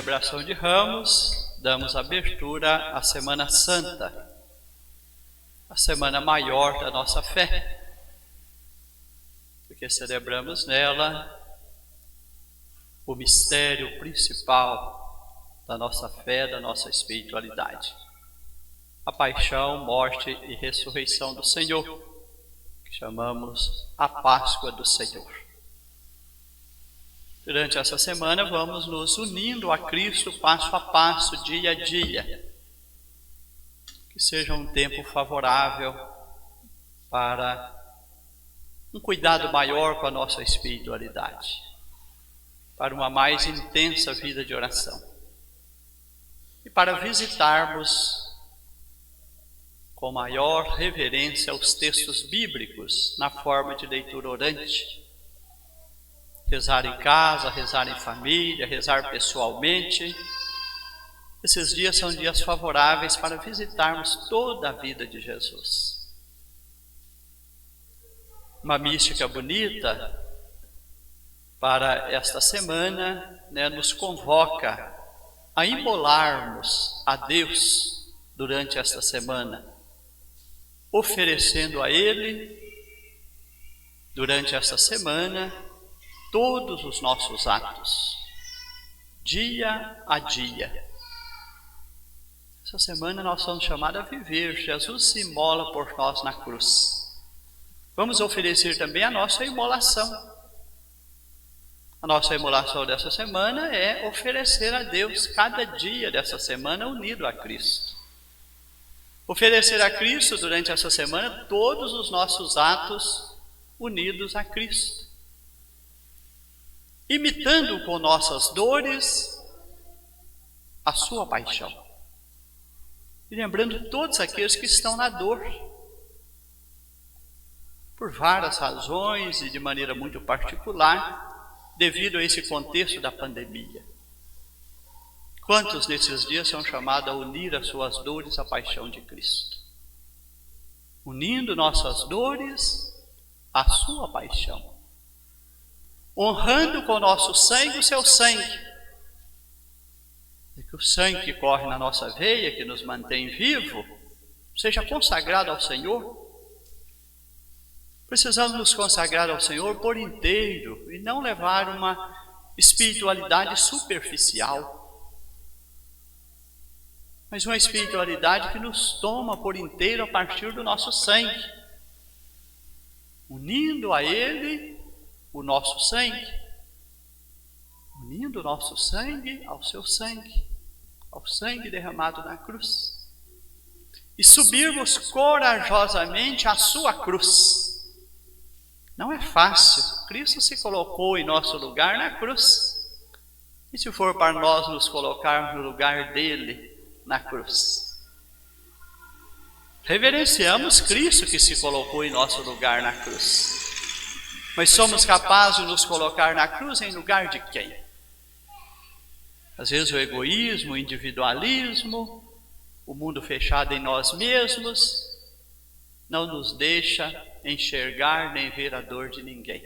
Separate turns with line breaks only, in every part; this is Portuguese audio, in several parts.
celebração de Ramos, damos abertura à Semana Santa, a semana maior da nossa fé, porque celebramos nela o mistério principal da nossa fé, da nossa espiritualidade, a paixão, morte e ressurreição do Senhor, que chamamos a Páscoa do Senhor. Durante essa semana vamos nos unindo a Cristo passo a passo, dia a dia. Que seja um tempo favorável para um cuidado maior com a nossa espiritualidade, para uma mais intensa vida de oração e para visitarmos com maior reverência os textos bíblicos na forma de leitura orante. Rezar em casa, rezar em família, rezar pessoalmente. Esses dias são dias favoráveis para visitarmos toda a vida de Jesus. Uma mística bonita para esta semana, nos convoca a imolarmos a Deus durante esta semana, oferecendo a Ele, durante esta semana, todos os nossos atos, dia a dia. Essa semana nós somos chamados a viver. Jesus se imola por nós na cruz. Vamos oferecer também a nossa imolação. A nossa imolação dessa semana é oferecer a Deus cada dia dessa semana unido a Cristo. Oferecer a Cristo durante essa semana todos os nossos atos unidos a Cristo, imitando com nossas dores a sua paixão. E lembrando todos aqueles que estão na dor, por várias razões e de maneira muito particular, devido a esse contexto da pandemia. Quantos nesses dias são chamados a unir as suas dores à paixão de Cristo? Unindo nossas dores à sua paixão. Honrando com o nosso sangue o seu sangue. E que o sangue que corre na nossa veia, que nos mantém vivo, seja consagrado ao Senhor. Precisamos nos consagrar ao Senhor por inteiro e não levar uma espiritualidade superficial, mas uma espiritualidade que nos toma por inteiro a partir do nosso sangue, unindo a Ele o nosso sangue, unindo o nosso sangue ao seu sangue, ao sangue derramado na cruz, e subirmos corajosamente a sua cruz. Não é fácil. Cristo se colocou em nosso lugar na cruz. E se for para nós nos colocarmos no lugar dele na cruz? Reverenciamos Cristo que se colocou em nosso lugar na cruz. Mas somos capazes de nos colocar na cruz em lugar de quem? Às vezes o egoísmo, o individualismo, o mundo fechado em nós mesmos, não nos deixa enxergar nem ver a dor de ninguém.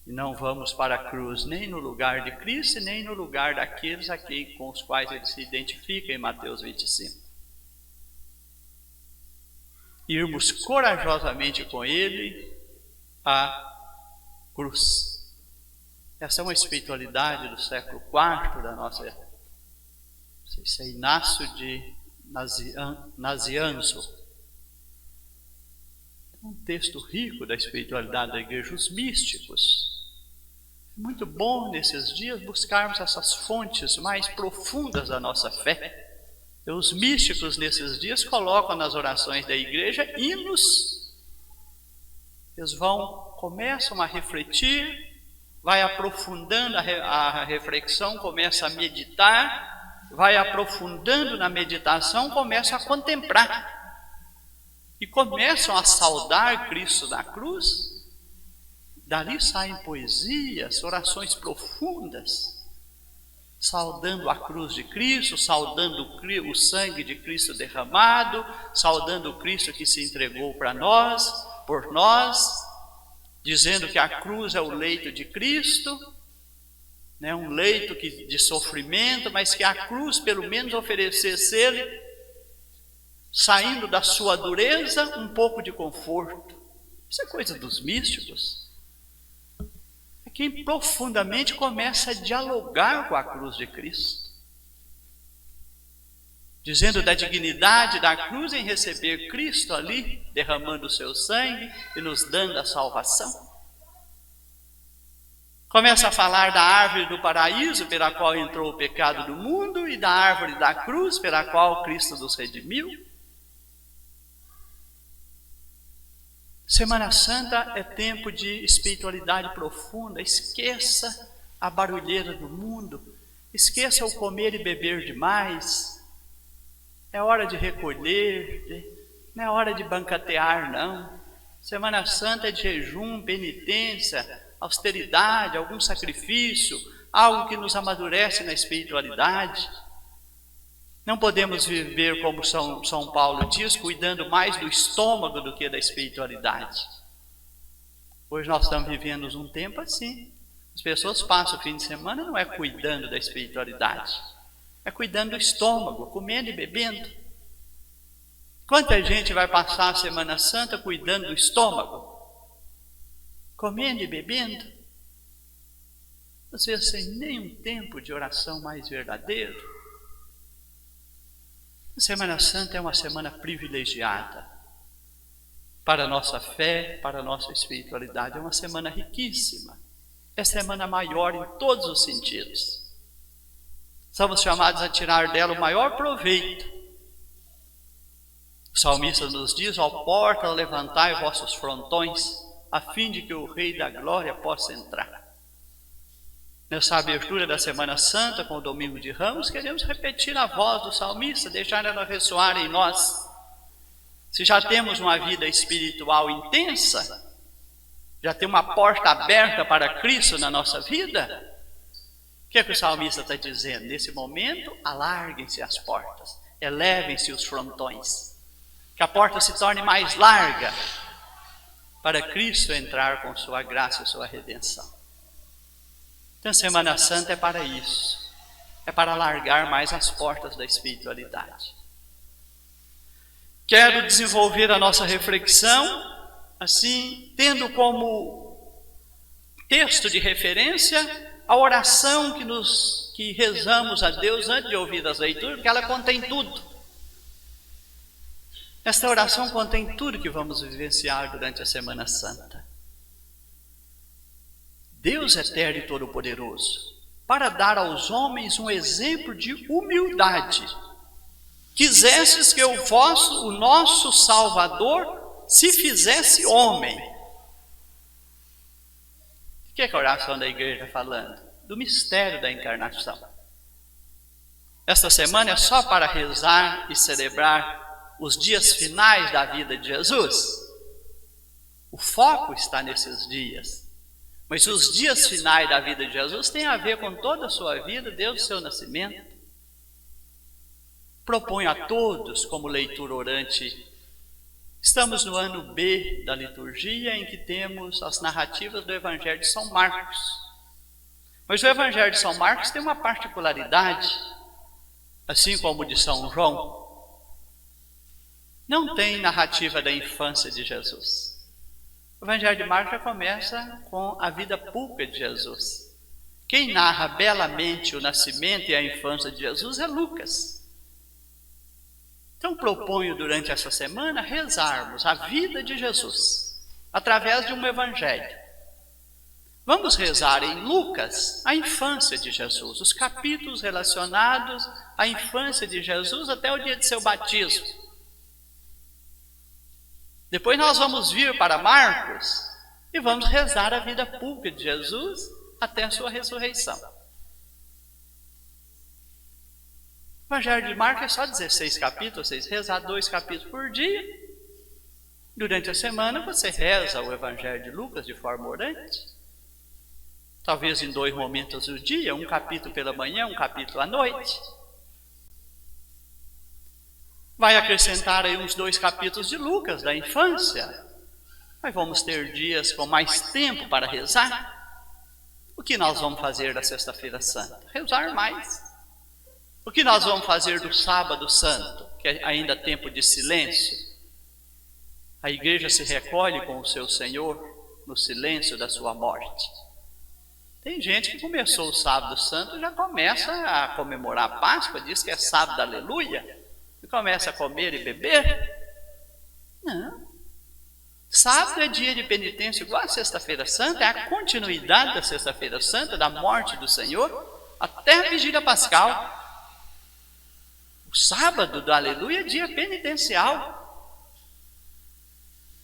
E não vamos para a cruz nem no lugar de Cristo, nem no lugar daqueles com os quais ele se identifica em Mateus 25. Irmos corajosamente com ele à cruz. Essa é uma espiritualidade do século IV da nossa... Não sei se é Inácio de Nazianzo. Um texto rico da espiritualidade da igreja, os místicos. É muito bom nesses dias buscarmos essas fontes mais profundas da nossa fé. E os místicos nesses dias colocam nas orações da igreja hinos. Eles começam a refletir, vai aprofundando a reflexão, começa a meditar, vai aprofundando na meditação, começa a contemplar. E começam a saudar Cristo na cruz. Dali saem poesias, orações profundas, saudando a cruz de Cristo, saudando o sangue de Cristo derramado, saudando o Cristo que se entregou para nós, por nós, dizendo que a cruz é o leito de Cristo, né, um leito de sofrimento, mas que a cruz pelo menos oferecesse ele, saindo da sua dureza, um pouco de conforto. Isso é coisa dos místicos. É quem profundamente começa a dialogar com a cruz de Cristo, dizendo da dignidade da cruz em receber Cristo ali, derramando o seu sangue e nos dando a salvação. Começa a falar da árvore do paraíso pela qual entrou o pecado do mundo e da árvore da cruz pela qual Cristo nos redimiu. Semana Santa é tempo de espiritualidade profunda. Esqueça a barulheira do mundo, esqueça o comer e beber demais. É hora de recolher, não é hora de banquetear, não. Semana Santa é de jejum, penitência, austeridade, algum sacrifício, algo que nos amadurece na espiritualidade. Não podemos viver como São Paulo diz, cuidando mais do estômago do que da espiritualidade. Hoje nós estamos vivendo um tempo assim. As pessoas passam o fim de semana não é cuidando da espiritualidade, é cuidando do estômago, comendo e bebendo. Quanta gente vai passar a Semana Santa cuidando do estômago, comendo e bebendo, às vezes sem nenhum tempo de oração mais verdadeiro. A Semana Santa é uma semana privilegiada para a nossa fé, para a nossa espiritualidade. É uma semana riquíssima, é a semana maior em todos os sentidos. Somos chamados a tirar dela o maior proveito. O salmista nos diz: ó porta, levantai vossos frontões, a fim de que o Rei da Glória possa entrar. Nessa abertura da Semana Santa, com o Domingo de Ramos, queremos repetir a voz do salmista, deixar ela ressoar em nós. Se já temos uma vida espiritual intensa, já tem uma porta aberta para Cristo na nossa vida, o que é que o salmista está dizendo? Nesse momento, alarguem-se as portas, elevem-se os frontões, que a porta se torne mais larga, para Cristo entrar com sua graça e sua redenção. Então, Semana Santa é para isso, é para alargar mais as portas da espiritualidade. Quero desenvolver a nossa reflexão, assim, tendo como texto de referência a oração que rezamos a Deus antes de ouvir as leituras, porque ela contém tudo. Esta oração contém tudo que vamos vivenciar durante a Semana Santa. Deus eterno e todo-poderoso, para dar aos homens um exemplo de humildade, quisestes que o nosso Salvador se fizesse homem. O que é a oração da igreja está falando? Do mistério da encarnação. Esta semana é só para rezar e celebrar os dias finais da vida de Jesus. O foco está nesses dias. Mas os dias finais da vida de Jesus têm a ver com toda a sua vida, desde o seu nascimento. Proponho a todos, como leitura orante, estamos no ano B da liturgia, em que temos as narrativas do Evangelho de São Marcos. Mas o Evangelho de São Marcos tem uma particularidade, assim como o de São João. Não tem narrativa da infância de Jesus. O Evangelho de Marcos já começa com a vida pública de Jesus. Quem narra belamente o nascimento e a infância de Jesus é Lucas. Então proponho durante essa semana rezarmos a vida de Jesus, através de um Evangelho. Vamos rezar em Lucas a infância de Jesus, os capítulos relacionados à infância de Jesus até o dia de seu batismo. Depois nós vamos vir para Marcos e vamos rezar a vida pública de Jesus até a sua ressurreição. O Evangelho de Marcos é só 16 capítulos, vocês rezar 2 capítulos por dia. Durante a semana você reza o Evangelho de Lucas de forma orante. Talvez em 2 momentos do dia, um capítulo pela manhã, um capítulo à noite. Vai acrescentar aí uns 2 capítulos de Lucas, da infância. Mas vamos ter dias com mais tempo para rezar. O que nós vamos fazer da Sexta-feira Santa? Rezar mais. O que nós vamos fazer do Sábado Santo, que é ainda tempo de silêncio? A igreja se recolhe com o seu Senhor no silêncio da sua morte. Tem gente que começou o Sábado Santo e já começa a comemorar a Páscoa, diz que é sábado, aleluia, e começa a comer e beber. Não. Sábado é dia de penitência, igual a Sexta-feira Santa, é a continuidade da Sexta-feira Santa, da morte do Senhor, até a Vigília Pascal. O sábado do aleluia é dia penitencial.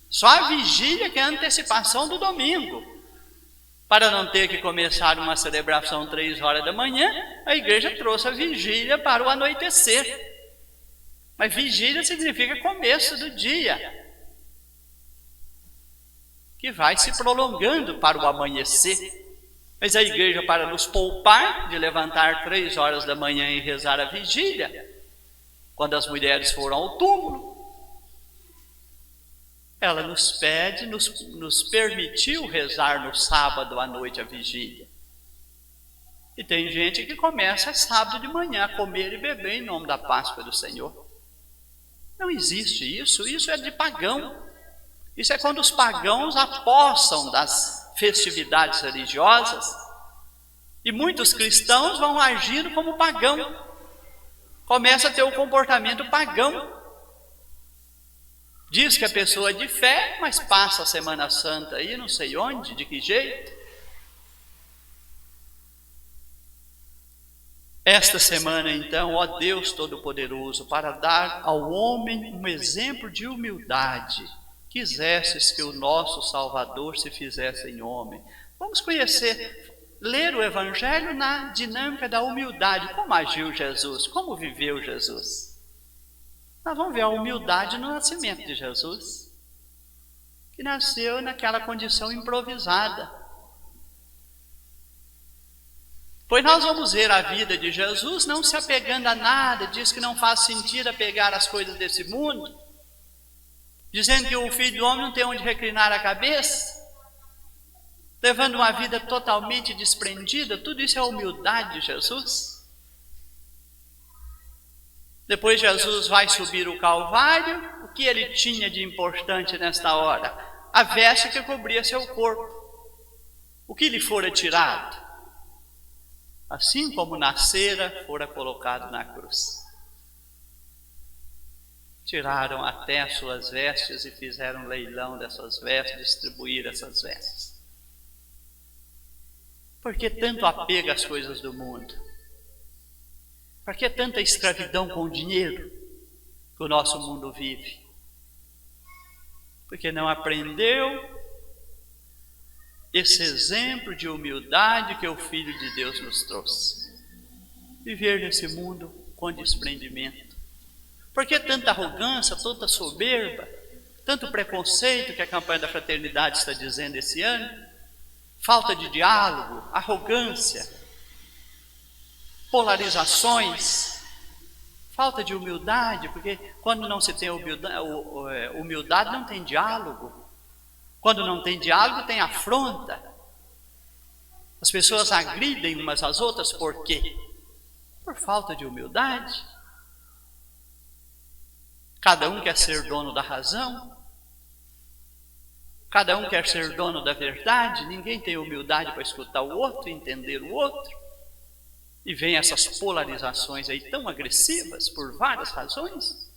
Só a vigília que é a antecipação do domingo. Para não ter que começar uma celebração 3 horas da manhã, a igreja trouxe a vigília para o anoitecer. Mas vigília significa começo do dia, que vai se prolongando para o amanhecer. Mas a igreja, para nos poupar de levantar 3 horas da manhã e rezar a vigília, quando as mulheres foram ao túmulo, ela nos pede, nos permitiu rezar no sábado à noite a vigília. E tem gente que começa sábado de manhã a comer e beber em nome da Páscoa do Senhor. Não existe isso, isso é de pagão. Isso é quando os pagãos apossam das festividades religiosas e muitos cristãos vão agindo como pagão. Começa a ter o comportamento pagão. Diz que a pessoa é de fé, mas passa a Semana Santa aí, não sei onde, de que jeito. Esta semana, então, ó Deus Todo-Poderoso, para dar ao homem um exemplo de humildade, quisesses que o nosso Salvador se fizesse em homem. Vamos conhecer, ler o Evangelho na dinâmica da humildade. Como agiu Jesus? Como viveu Jesus? Nós vamos ver a humildade no nascimento de Jesus, que nasceu naquela condição improvisada. Pois nós vamos ver a vida de Jesus não se apegando a nada, diz que não faz sentido apegar as coisas desse mundo, dizendo que o Filho do Homem não tem onde reclinar a cabeça, levando uma vida totalmente desprendida. Tudo isso é a humildade de Jesus. Depois Jesus vai subir o Calvário. O que ele tinha de importante nesta hora? A veste que cobria seu corpo. O que lhe fora tirado? Assim como nascera, fora colocado na cruz. Tiraram até as suas vestes e fizeram leilão dessas vestes, distribuir essas vestes. Por que tanto apego às coisas do mundo? Por que tanta escravidão com o dinheiro que o nosso mundo vive? Porque não aprendeu esse exemplo de humildade que o Filho de Deus nos trouxe. Viver nesse mundo com desprendimento. Por que tanta arrogância, tanta soberba, tanto preconceito que a campanha da fraternidade está dizendo esse ano? Falta de diálogo, arrogância, polarizações, falta de humildade, porque quando não se tem humildade não tem diálogo. Quando não tem diálogo tem afronta. As pessoas agridem umas às outras, por quê? Por falta de humildade. Cada um quer ser dono da razão, cada um quer ser dono da verdade, ninguém tem humildade para escutar o outro, entender o outro. E vem essas polarizações aí tão agressivas por várias razões,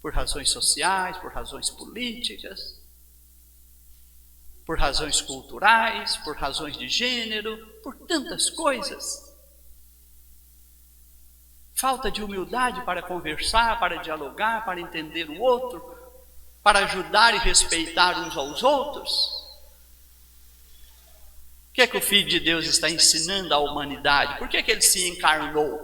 por razões sociais, por razões políticas, por razões culturais, por razões de gênero, por tantas coisas. Falta de humildade para conversar, para dialogar, para entender o outro, para ajudar e respeitar uns aos outros. O que é que o Filho de Deus está ensinando à humanidade? Por que é que ele se encarnou?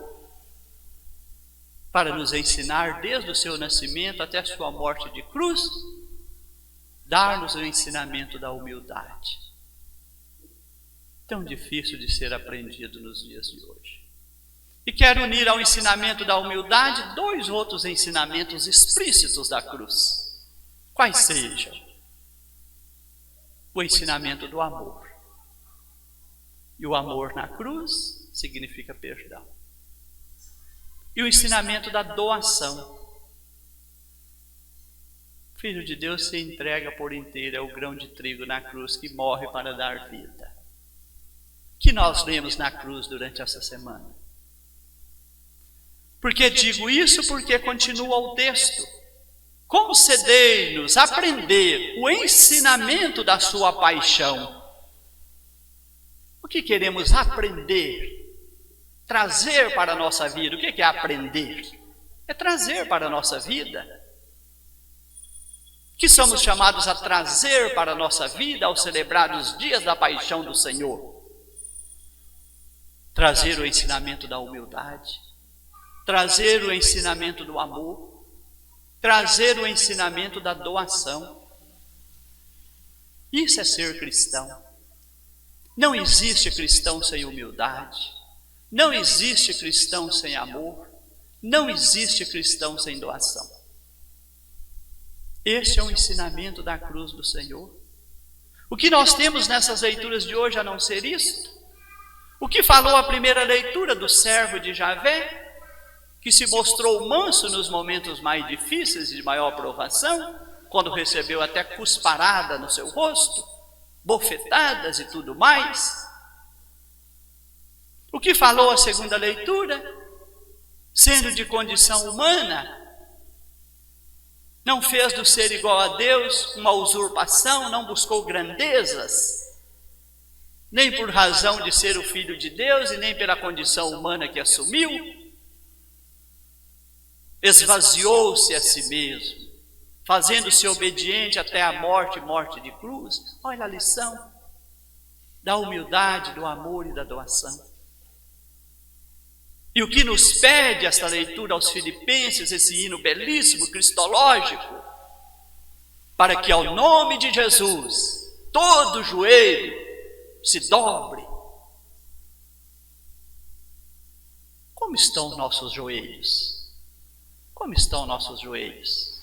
Para nos ensinar desde o seu nascimento até a sua morte de cruz, dar-nos o ensinamento da humildade. Tão difícil de ser aprendido nos dias de hoje. E quero unir ao ensinamento da humildade 2 outros ensinamentos explícitos da cruz. Quais sejam? O ensinamento do amor. E o amor na cruz significa perdão. E o ensinamento da doação. O Filho de Deus se entrega por inteiro, é o grão de trigo na cruz que morre para dar vida. Que nós lemos na cruz durante essa semana. Porque digo isso? Porque continua o texto. Concedei-nos aprender o ensinamento da sua paixão. O que queremos aprender? Trazer para a nossa vida. O que é aprender? É trazer para a nossa vida. Que somos chamados a trazer para a nossa vida ao celebrar os dias da paixão do Senhor. Trazer o ensinamento da humildade. Trazer o ensinamento do amor. Trazer o ensinamento da doação. Isso é ser cristão. Não existe cristão sem humildade. Não existe cristão sem amor. Não existe cristão sem doação. Este é o ensinamento da cruz do Senhor. O que nós temos nessas leituras de hoje a não ser isso? O que falou a primeira leitura do servo de Javé, que se mostrou manso nos momentos mais difíceis e de maior provação, quando recebeu até cusparada no seu rosto, bofetadas e tudo mais. O que falou a segunda leitura, sendo de condição humana, não fez do ser igual a Deus uma usurpação, não buscou grandezas, nem por razão de ser o Filho de Deus e nem pela condição humana que assumiu. Esvaziou-se a si mesmo, fazendo-se obediente até a morte, morte de cruz. Olha a lição da humildade, do amor e da doação. E o que nos pede esta leitura aos Filipenses, esse hino belíssimo, cristológico, para que ao nome de Jesus todo joelho se dobre. Como estão nossos joelhos? Como estão nossos joelhos?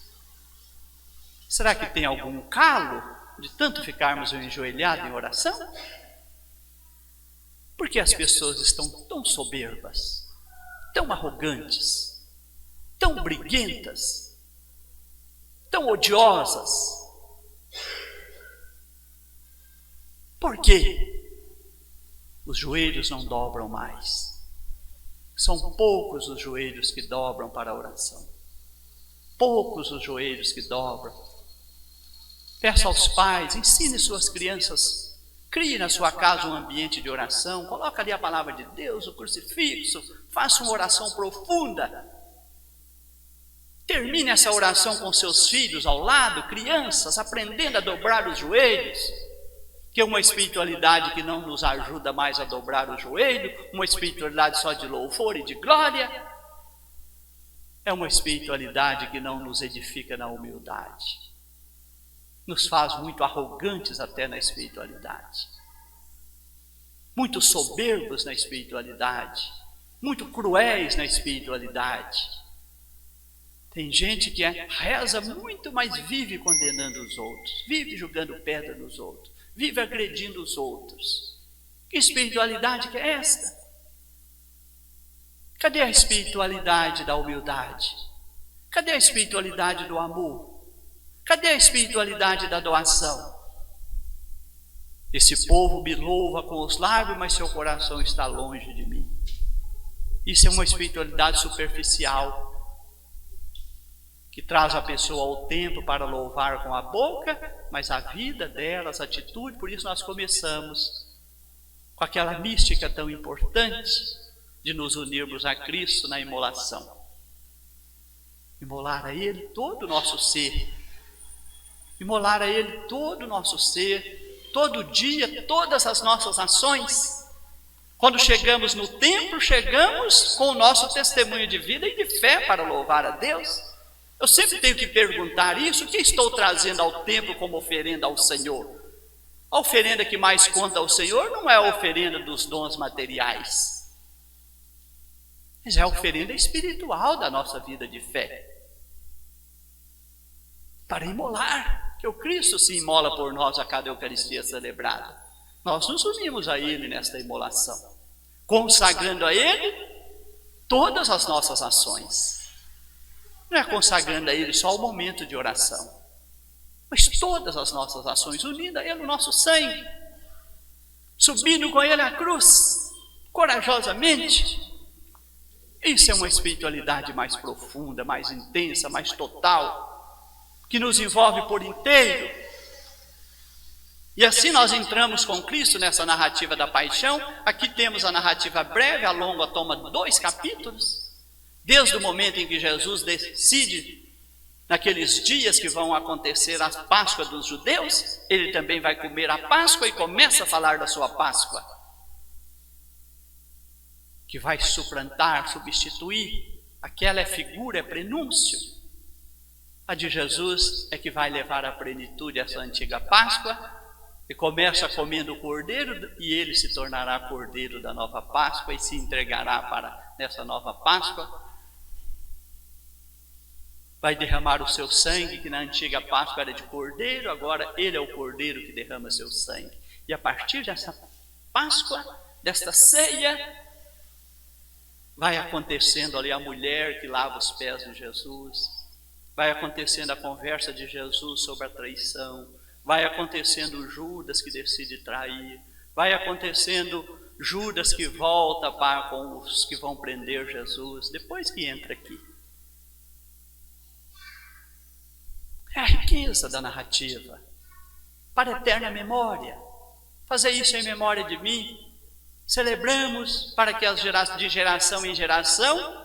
Será que tem algum calo de tanto ficarmos enjoelhados em oração? Por que as pessoas estão tão soberbas, tão arrogantes, tão briguentas, tão odiosas? Por quê? Os joelhos não dobram mais. São poucos os joelhos que dobram para a oração. Poucos os joelhos que dobram. Peço aos pais, ensine suas crianças, crie na sua casa um ambiente de oração, coloque ali a palavra de Deus, o crucifixo, faça uma oração profunda. Termine essa oração com seus filhos ao lado, crianças, aprendendo a dobrar os joelhos, que é uma espiritualidade que não nos ajuda mais a dobrar o joelho, uma espiritualidade só de louvor e de glória, é uma espiritualidade que não nos edifica na humildade, nos faz muito arrogantes até na espiritualidade, muito soberbos na espiritualidade, muito cruéis na espiritualidade. Tem gente que reza muito, mas vive condenando os outros, vive jogando pedra nos outros, vive agredindo os outros. Que espiritualidade que é esta? Cadê a espiritualidade da humildade? Cadê a espiritualidade do amor? Cadê a espiritualidade da doação? Esse povo me louva com os lábios, mas seu coração está longe de mim. Isso é uma espiritualidade superficial, que traz a pessoa ao templo para louvar com a boca, mas a vida dela, as atitudes. Por isso nós começamos com aquela mística tão importante de nos unirmos a Cristo na imolação. Imolar a Ele todo o nosso ser. Imolar a Ele todo o nosso ser, todo dia, todas as nossas ações. Quando chegamos no templo, chegamos com o nosso testemunho de vida e de fé para louvar a Deus. Eu sempre tenho que perguntar isso: o que estou trazendo ao templo como oferenda ao Senhor? A oferenda que mais conta ao Senhor não é a oferenda dos dons materiais, mas é a oferenda espiritual da nossa vida de fé. Para imolar, que o Cristo se imola por nós a cada Eucaristia celebrada. Nós nos unimos a Ele nesta imolação, consagrando a Ele todas as nossas ações. Não é consagrando a Ele só o momento de oração, mas todas as nossas ações, unindo a Ele o nosso sangue, subindo com Ele a cruz, corajosamente. Isso é uma espiritualidade mais profunda, mais intensa, mais total, que nos envolve por inteiro. E assim nós entramos com Cristo nessa narrativa da paixão. Aqui temos a narrativa breve, a longa toma 2 capítulos. Desde o momento em que Jesus decide, naqueles dias que vão acontecer a Páscoa dos judeus, ele também vai comer a Páscoa e começa a falar da sua Páscoa, que vai suplantar, substituir. Aquela é figura, é prenúncio. A de Jesus é que vai levar à plenitude essa antiga Páscoa. E começa comendo o cordeiro, e ele se tornará cordeiro da nova Páscoa e se entregará para nessa nova Páscoa. Vai derramar o seu sangue, que na antiga Páscoa era de cordeiro, agora ele é o cordeiro que derrama seu sangue. E a partir dessa Páscoa, desta ceia, vai acontecendo ali a mulher que lava os pés de Jesus, vai acontecendo a conversa de Jesus sobre a traição, vai acontecendo o Judas que decide trair, vai acontecendo Judas que volta para com os que vão prender Jesus, depois que entra aqui. É a riqueza da narrativa, para a eterna memória. Fazer isso em memória de mim. Celebramos para que de geração em geração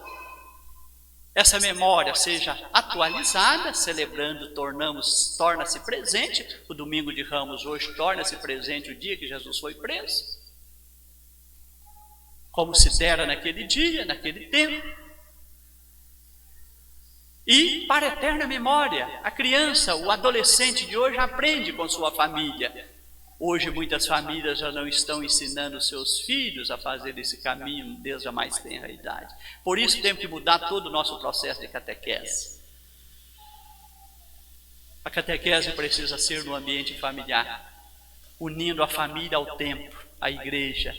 essa memória seja atualizada, celebrando, torna-se presente. O domingo de Ramos hoje torna-se presente o dia que Jesus foi preso, como se dera naquele dia, naquele tempo. E para a eterna memória, a criança, o adolescente de hoje aprende com sua família. Hoje muitas famílias já não estão ensinando seus filhos a fazer esse caminho desde a mais tenra idade. Por isso temos que mudar todo o nosso processo de catequese. A catequese precisa ser no ambiente familiar, unindo a família ao templo, à igreja,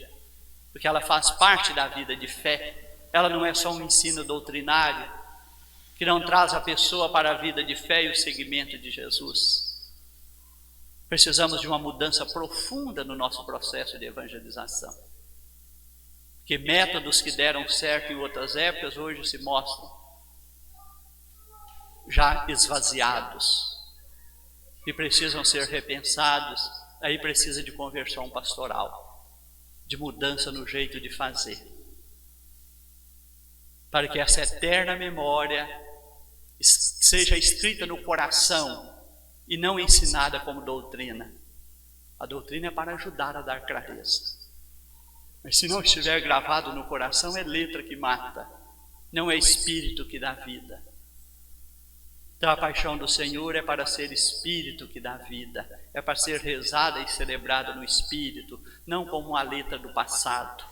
porque ela faz parte da vida de fé. Ela não é só um ensino doutrinário, que não traz a pessoa para a vida de fé e o seguimento de Jesus. Precisamos de uma mudança profunda no nosso processo de evangelização. Que métodos que deram certo em outras épocas hoje se mostram já esvaziados e precisam ser repensados. Aí precisa de conversão pastoral, de mudança no jeito de fazer, para que essa eterna memória seja escrita no coração e não ensinada como doutrina. A doutrina é para ajudar a dar clareza, mas se não estiver gravado no coração, é letra que mata, não é espírito que dá vida. Então a paixão do Senhor é para ser espírito que dá vida, é para ser rezada e celebrada no espírito, não como uma letra do passado,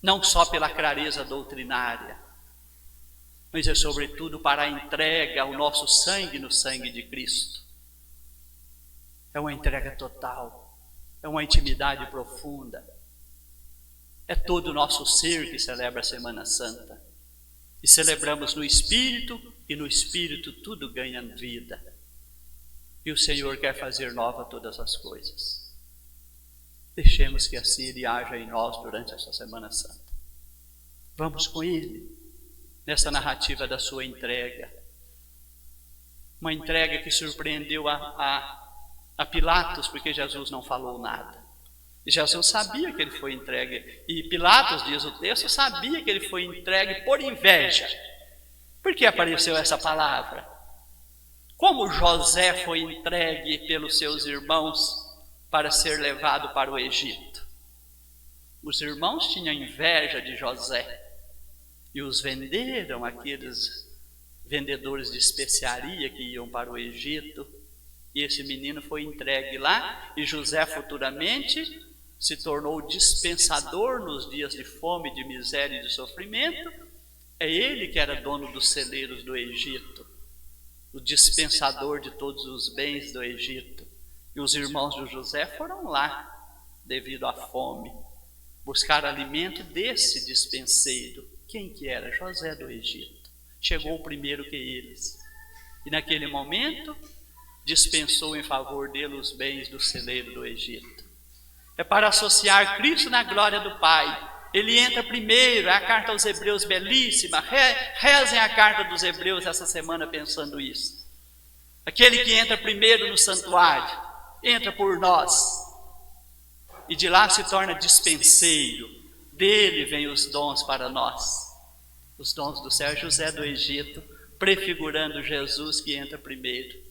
não só pela clareza doutrinária, mas é sobretudo para a entrega, o nosso sangue no sangue de Cristo. É uma entrega total, é uma intimidade profunda. É todo o nosso ser que celebra a Semana Santa. E celebramos no Espírito, e no Espírito tudo ganha vida. E o Senhor quer fazer nova todas as coisas. Deixemos que assim Ele haja em nós durante essa Semana Santa. Vamos com Ele nessa narrativa da sua entrega. Uma entrega que surpreendeu a Pilatos, porque Jesus não falou nada. E Jesus sabia que ele foi entregue. E Pilatos, diz o texto, sabia que ele foi entregue por inveja. Por que apareceu essa palavra? Como José foi entregue pelos seus irmãos para ser levado para o Egito? Os irmãos tinham inveja de José e os venderam, aqueles vendedores de especiaria que iam para o Egito. E esse menino foi entregue lá, e José futuramente se tornou dispensador nos dias de fome, de miséria e de sofrimento. É ele que era dono dos celeiros do Egito, o dispensador de todos os bens do Egito. E os irmãos de José foram lá, devido à fome, buscar alimento desse despenseiro. Quem que era? José do Egito. Chegou primeiro que eles. E naquele momento, dispensou em favor dele os bens do celeiro do Egito. É para associar Cristo na glória do Pai. Ele entra primeiro, é a carta aos Hebreus belíssima. Rezem a carta dos Hebreus essa semana pensando isso. Aquele que entra primeiro no santuário, entra por nós. E de lá se torna dispenseiro. Dele vêm os dons para nós. Os dons do céu. José do Egito, prefigurando Jesus que entra primeiro.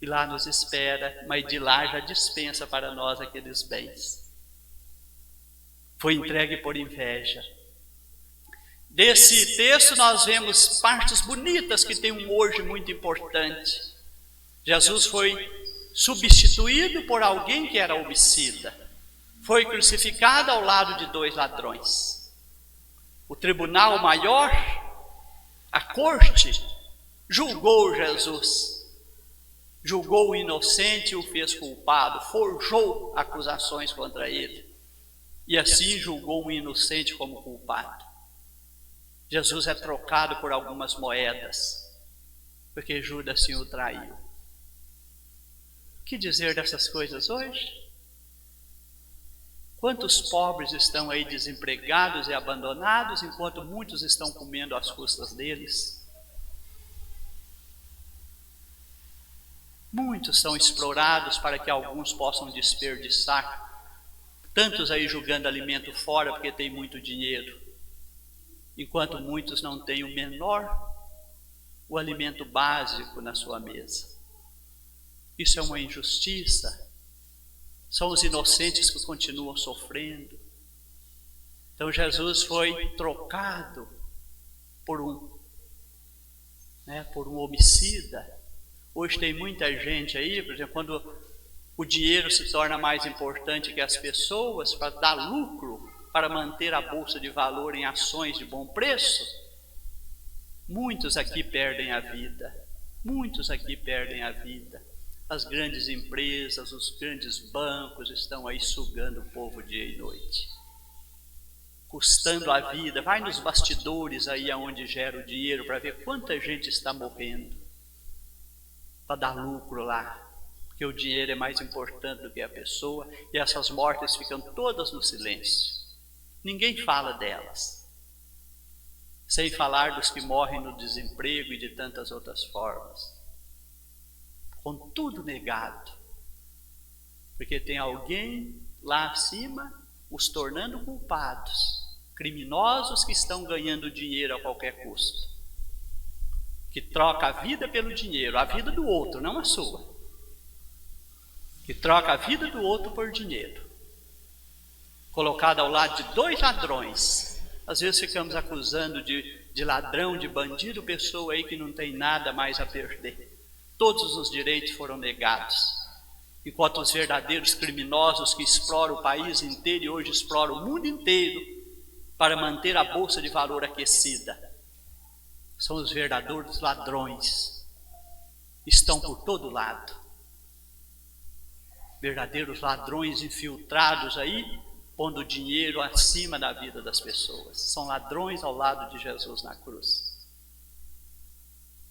E lá nos espera, mas de lá já dispensa para nós aqueles bens. Foi entregue por inveja. Desse texto nós vemos partes bonitas que tem um hoje muito importante. Jesus foi substituído por alguém que era homicida. Foi crucificado ao lado de 2 ladrões. O tribunal maior, a corte, julgou Jesus. Julgou o inocente e o fez culpado, forjou acusações contra ele. E assim julgou o inocente como culpado. Jesus é trocado por algumas moedas, porque Judas sim o traiu. O que dizer dessas coisas hoje? Quantos pobres estão aí desempregados e abandonados, enquanto muitos estão comendo às custas deles? Muitos são explorados para que alguns possam desperdiçar. Tantos aí jogando alimento fora porque tem muito dinheiro, enquanto muitos não têm o alimento básico na sua mesa. Isso é uma injustiça. São os inocentes que continuam sofrendo. Então Jesus foi trocado por um homicida. Hoje tem muita gente aí, por exemplo, quando o dinheiro se torna mais importante que as pessoas, para dar lucro, para manter a bolsa de valor em ações de bom preço, muitos aqui perdem a vida. Muitos aqui perdem a vida. As grandes empresas, os grandes bancos estão aí sugando o povo dia e noite, custando a vida. Vai nos bastidores aí aonde gera o dinheiro para ver quanta gente está morrendo, para dar lucro lá. Porque o dinheiro é mais importante do que a pessoa, e essas mortes ficam todas no silêncio. Ninguém fala delas. Sem falar dos que morrem no desemprego e de tantas outras formas. Com tudo negado. Porque tem alguém lá acima os tornando culpados. Criminosos que estão ganhando dinheiro a qualquer custo. Que troca a vida pelo dinheiro, a vida do outro, não a sua. Que troca a vida do outro por dinheiro. Colocado ao lado de 2 ladrões. Às vezes ficamos acusando de ladrão, de bandido, pessoa aí que não tem nada mais a perder. Todos os direitos foram negados. Enquanto os verdadeiros criminosos que exploram o país inteiro e hoje exploram o mundo inteiro para manter a bolsa de valor aquecida, são os verdadeiros ladrões. Estão por todo lado. Verdadeiros ladrões infiltrados aí, pondo dinheiro acima da vida das pessoas. São ladrões ao lado de Jesus na cruz.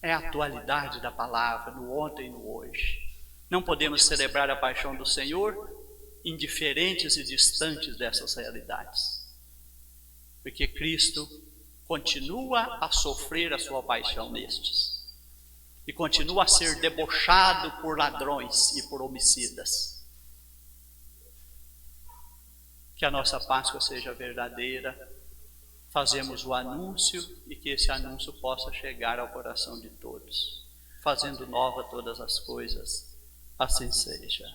É a atualidade da palavra, no ontem e no hoje. Não podemos celebrar a paixão do Senhor indiferentes e distantes dessas realidades. Porque Cristo continua a sofrer a sua paixão nestes. E continua a ser debochado por ladrões e por homicidas. Que a nossa Páscoa seja verdadeira, fazemos o anúncio e que esse anúncio possa chegar ao coração de todos, fazendo nova todas as coisas, assim seja.